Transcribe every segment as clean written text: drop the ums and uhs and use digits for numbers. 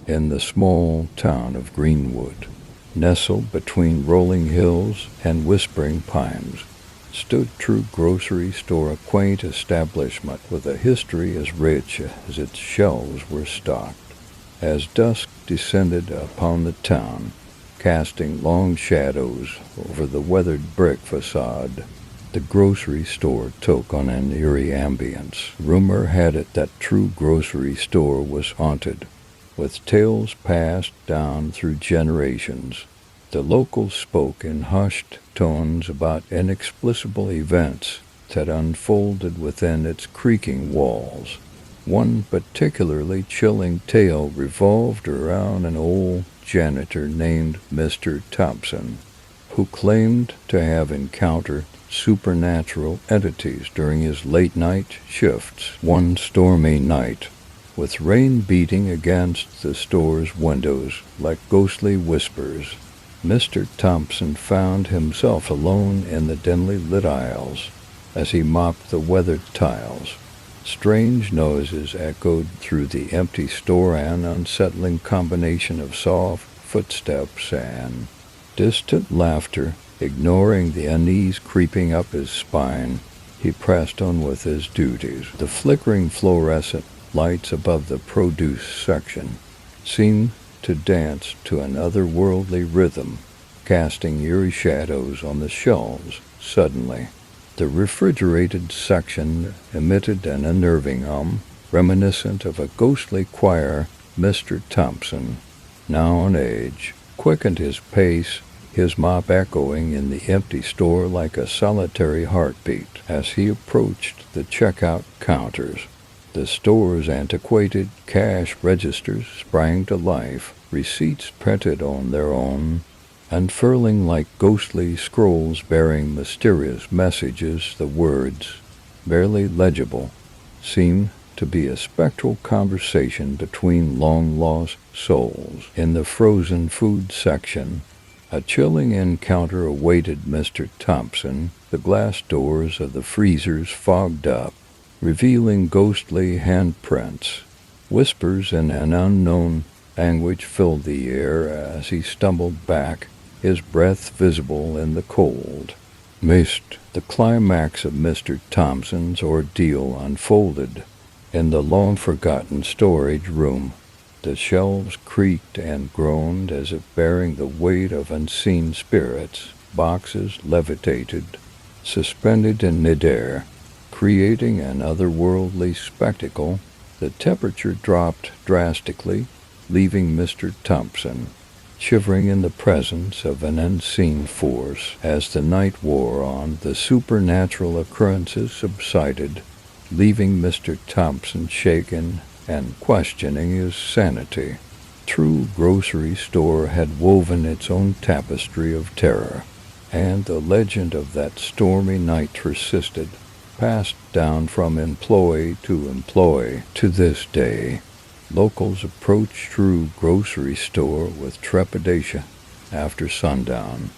In the small town of Greenwood, nestled between rolling hills and whispering pines, stood True Grocery Store, a quaint establishment with a history as rich as its shelves were stocked. As dusk descended upon the town, casting long shadows over the weathered brick facade, the grocery store took on an eerie ambience. Rumor had it that True Grocery Store was haunted, with tales passed down through generations. The locals spoke in hushed tones about inexplicable events that unfolded within its creaking walls. One particularly chilling tale revolved around an old janitor named Mr. Thompson, who claimed to have encountered supernatural entities during his late-night shifts. One stormy night, with rain beating against the store's windows like ghostly whispers, Mr. Thompson found himself alone in the dimly lit aisles as he mopped the weathered tiles. Strange noises echoed through the empty store, an unsettling combination of soft footsteps and distant laughter. Ignoring the unease creeping up his spine, he pressed on with his duties. The flickering fluorescent lights above the produce section seemed to dance to an otherworldly rhythm, casting eerie shadows on the shelves. Suddenly, the refrigerated section emitted an unnerving hum, reminiscent of a ghostly choir. Mr. Thompson, now on edge, quickened his pace, his mop echoing in the empty store like a solitary heartbeat. As he approached the checkout counters, the store's antiquated cash registers sprang to life, receipts printed on their own, unfurling like ghostly scrolls bearing mysterious messages. The words, barely legible, seemed to be a spectral conversation between long-lost souls. In the frozen food section, a chilling encounter awaited Mr. Thompson. The glass doors of the freezers fogged up, revealing ghostly handprints. Whispers in an unknown language filled the air as he stumbled back, his breath visible in the cold mist. The climax of Mr. Thompson's ordeal unfolded in the long-forgotten storage room. The shelves creaked and groaned as if bearing the weight of unseen spirits. Boxes levitated, suspended in midair, creating an otherworldly spectacle. The temperature dropped drastically, leaving Mr. Thompson shivering in the presence of an unseen force. As the night wore on, the supernatural occurrences subsided, leaving Mr. Thompson shaken and questioning his sanity. True Grocery Store had woven its own tapestry of terror, and the legend of that stormy night persisted, passed down from employee to employee. To this day, locals approach True Grocery Store with trepidation after sundown,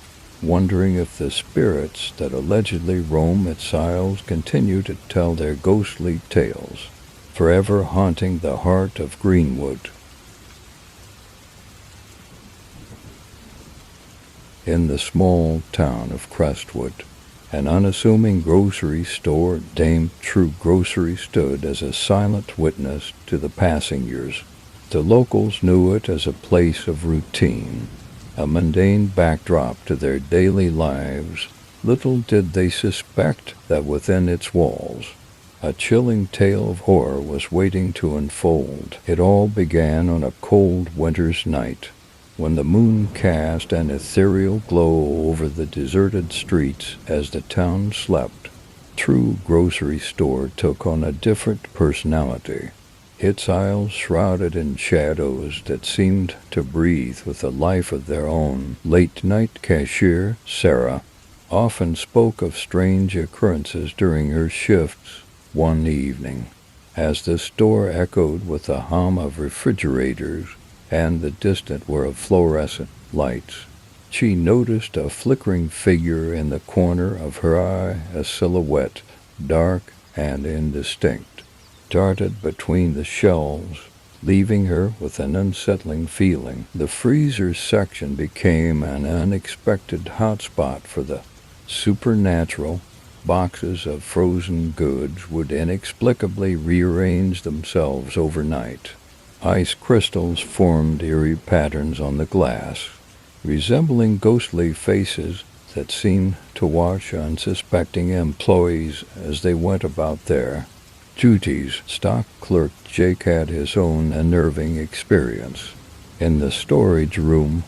wondering if the spirits that allegedly roam its aisles continue to tell their ghostly tales, forever haunting the heart of Greenwood. In the small town of Crestwood, an unassuming grocery store named True Grocery stood as a silent witness to the passing years. The locals knew it as a place of routine, a mundane backdrop to their daily lives. Little did they suspect that within its walls, a chilling tale of horror was waiting to unfold. It all began on a cold winter's night, when the moon cast an ethereal glow over the deserted streets as the town slept. True Grocery Store took on a different personality, its aisles shrouded in shadows that seemed to breathe with a life of their own. Late-night cashier Sarah often spoke of strange occurrences during her shifts. One evening, as the store echoed with the hum of refrigerators and the distant whir of fluorescent lights, she noticed a flickering figure in the corner of her eye. A silhouette, dark and indistinct, darted between the shelves, leaving her with an unsettling feeling. The freezer section became an unexpected hotspot for the supernatural. Boxes of frozen goods would inexplicably rearrange themselves overnight. Ice crystals formed eerie patterns on the glass, resembling ghostly faces that seemed to watch unsuspecting employees as they went about their duties. Stock clerk Jake had his own unnerving experience. In the storage room,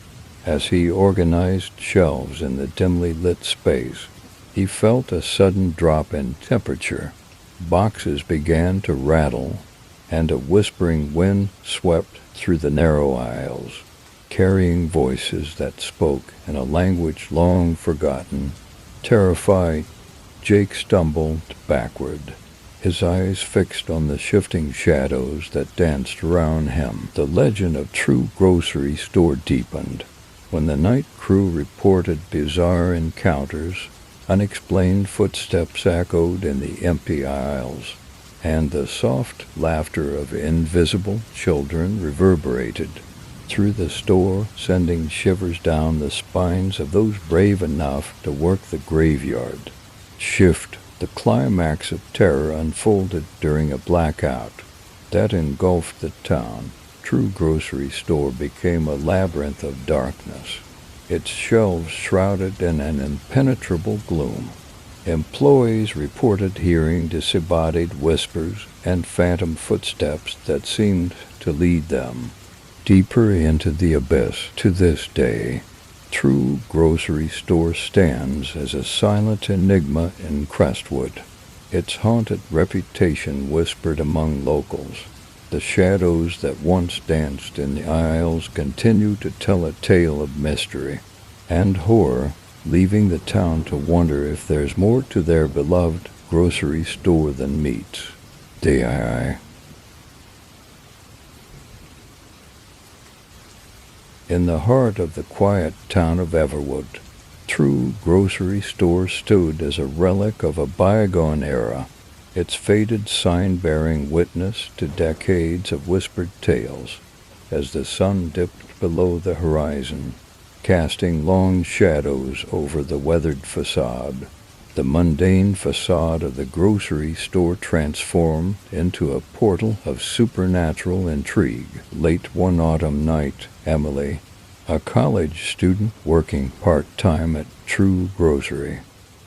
as he organized shelves in the dimly lit space, he felt a sudden drop in temperature. Boxes began to rattle, and a whispering wind swept through the narrow aisles, carrying voices that spoke in a language long forgotten. Terrified, Jake stumbled backward, his eyes fixed on the shifting shadows that danced around him. The legend of True Grocery Store deepened. When the night crew reported bizarre encounters, unexplained footsteps echoed in the empty aisles, and the soft laughter of invisible children reverberated through the store, sending shivers down the spines of those brave enough to work the graveyard shift. The climax of terror unfolded during a blackout that engulfed the town. True Grocery Store became a labyrinth of darkness, its shelves shrouded in an impenetrable gloom. Employees reported hearing disembodied whispers and phantom footsteps that seemed to lead them deeper into the abyss. To this day, True Grocery Store stands as a silent enigma in Crestwood, its haunted reputation whispered among locals. The shadows that once danced in the aisles continue to tell a tale of mystery and horror, leaving the town to wonder if there's more to their beloved grocery store than meets the eye. In the heart of the quiet town of Everwood, True Grocery Store stood as a relic of a bygone era, its faded sign bearing witness to decades of whispered tales. As the sun dipped below the horizon, casting long shadows over the weathered facade, the mundane facade of the grocery store transformed into a portal of supernatural intrigue. Late one autumn night, Emily, a college student working part-time at True Grocery,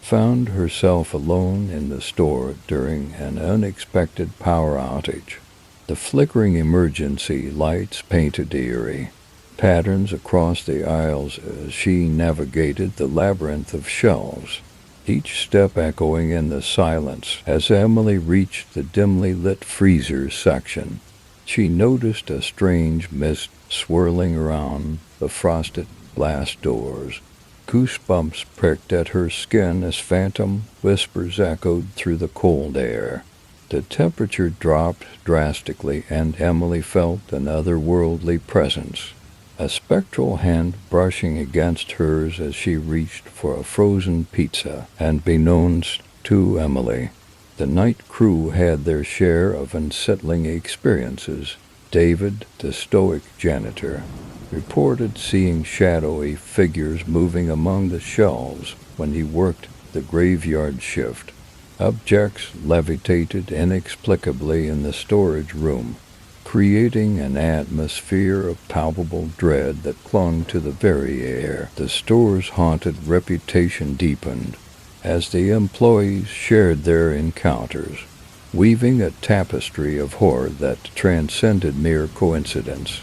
found herself alone in the store during an unexpected power outage. The flickering emergency lights painted eerie patterns across the aisles as she navigated the labyrinth of shelves, each step echoing in the silence. As Emily reached the dimly lit freezer section, she noticed a strange mist swirling around the frosted glass doors. Goosebumps pricked at her skin as phantom whispers echoed through the cold air. The temperature dropped drastically, and Emily felt an otherworldly presence, a spectral hand brushing against hers as she reached for a frozen pizza. And beknownst to Emily, the night crew had their share of unsettling experiences. David, the stoic janitor, reported seeing shadowy figures moving among the shelves when he worked the graveyard shift. Objects levitated inexplicably in the storage room, creating an atmosphere of palpable dread that clung to the very air. The store's haunted reputation deepened as the employees shared their encounters, weaving a tapestry of horror that transcended mere coincidence.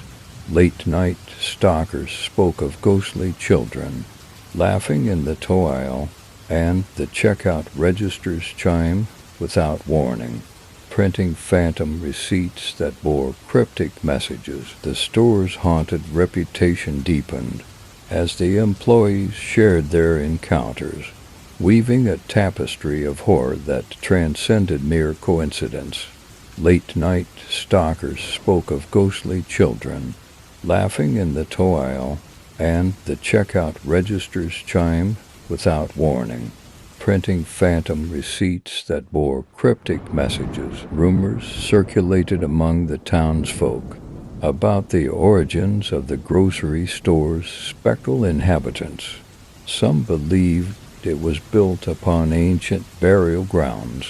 Late-night stalkers spoke of ghostly children laughing in the toy aisle, and the checkout registers chimed without warning, printing phantom receipts that bore cryptic messages. The store's haunted reputation deepened as the employees shared their encounters, weaving a tapestry of horror that transcended mere coincidence. Late-night stalkers spoke of ghostly children laughing in the toy aisle, and the checkout registers chimed without warning, printing phantom receipts that bore cryptic messages. Rumors circulated among the townsfolk about the origins of the grocery store's spectral inhabitants. Some believed it was built upon ancient burial grounds,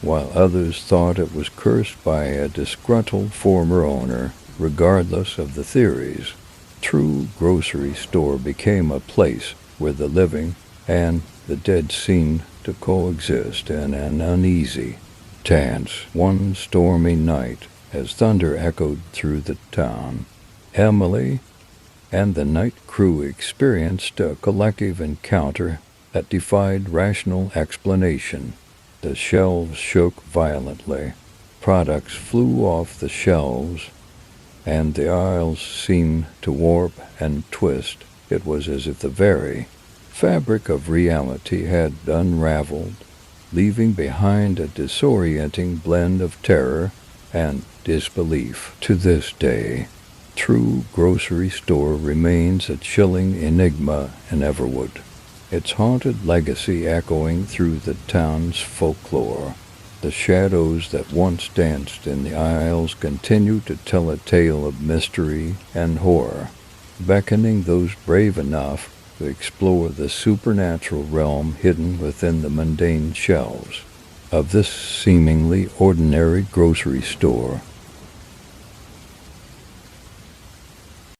while others thought it was cursed by a disgruntled former owner. Regardless of the theories, True Grocery Store became a place where the living and the dead seemed to coexist in an uneasy dance. One stormy night, as thunder echoed through the town, Emily and the night crew experienced a collective encounter that defied rational explanation. The shelves shook violently, products flew off the shelves, and the aisles seemed to warp and twist. It was as if the very fabric of reality had unraveled, leaving behind a disorienting blend of terror and disbelief. To this day, True Grocery Store remains a chilling enigma in Everwood, its haunted legacy echoing through the town's folklore. The shadows that once danced in the aisles continue to tell a tale of mystery and horror, beckoning those brave enough to explore the supernatural realm hidden within the mundane shelves of this seemingly ordinary grocery store.